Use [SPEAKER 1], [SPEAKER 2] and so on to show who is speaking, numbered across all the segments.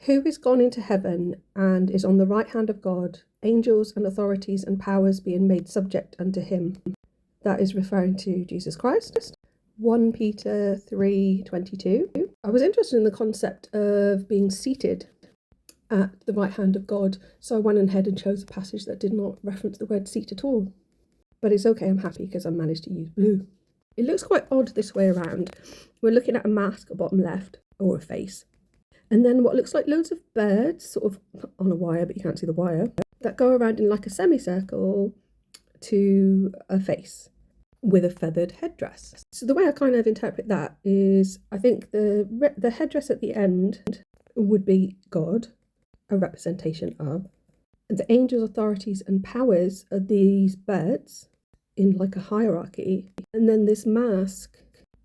[SPEAKER 1] Who is gone into heaven and is on the right hand of God, angels and authorities and powers being made subject unto him. That is referring to Jesus Christ. 1 Peter 3:22. I was interested in the concept of being seated at the right hand of God, so I went ahead and chose a passage that did not reference the word seat at all. But it's okay, I'm happy because I managed to use blue. It looks quite odd this way around. We're looking at a mask at bottom left, or a face. And then what looks like loads of birds, sort of on a wire, but you can't see the wire, that go around in like a semicircle to a face with a feathered headdress. So the way I kind of interpret that is, I think the headdress at the end would be God, a representation of. The angels, authorities and powers are these birds in like a hierarchy. And then this mask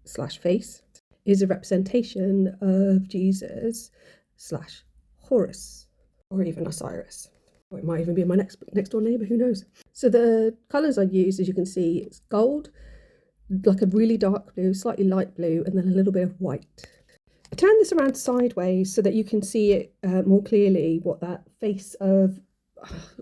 [SPEAKER 1] / face is a representation of Jesus / Horus, or even Osiris. Or it might even be my next door neighbour, who knows. So the colours I use, as you can see, it's gold, like a really dark blue, slightly light blue, and then a little bit of white. I turn this around sideways so that you can see it more clearly what that face of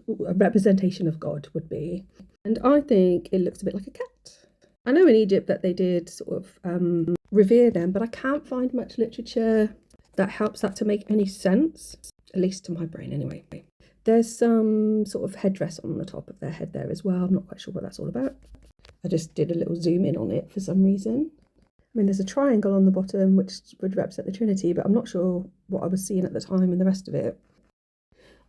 [SPEAKER 1] a representation of God would be. And I think it looks a bit like a cat. I know in Egypt that they did sort of revere them, but I can't find much literature that helps that to make any sense, at least to my brain anyway. There's some sort of headdress on the top of their head there as well. I'm not quite sure what that's all about. I just did a little zoom in on it for some reason. I mean, there's a triangle on the bottom which would represent the Trinity, but I'm not sure what I was seeing at the time in the rest of it.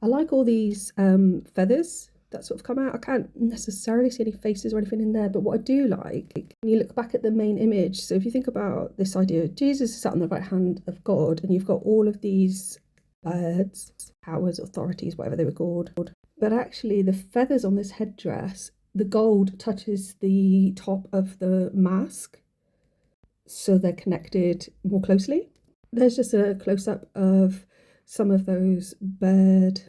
[SPEAKER 1] I like all these feathers that sort of come out. I can't necessarily see any faces or anything in there, but what I do like, when you look back at the main image, so if you think about this idea, Jesus is sat on the right hand of God, and you've got all of these birds, powers, authorities, whatever they were called, but actually the feathers on this headdress, the gold touches the top of the mask, so they're connected more closely. There's just a close-up of some of those bird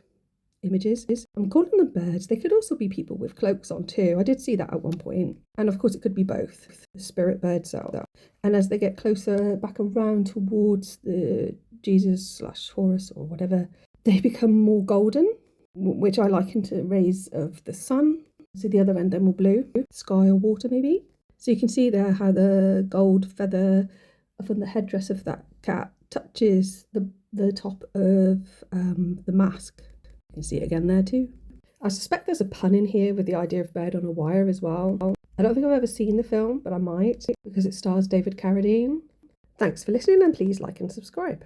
[SPEAKER 1] images. I'm calling them birds. They could also be people with cloaks on too. I did see that at one point. And of course it could be both. The spirit birds are. And as they get closer back around towards the Jesus / Horus or whatever, they become more golden, which I liken to rays of the sun. So the other end they're more blue, sky or water maybe. So you can see there how the gold feather from the headdress of that cat touches the top of the mask. You can see it again there too. I suspect there's a pun in here with the idea of bird on a wire as well. I don't think I've ever seen the film, but I might, because it stars David Carradine. Thanks for listening, and please like and subscribe.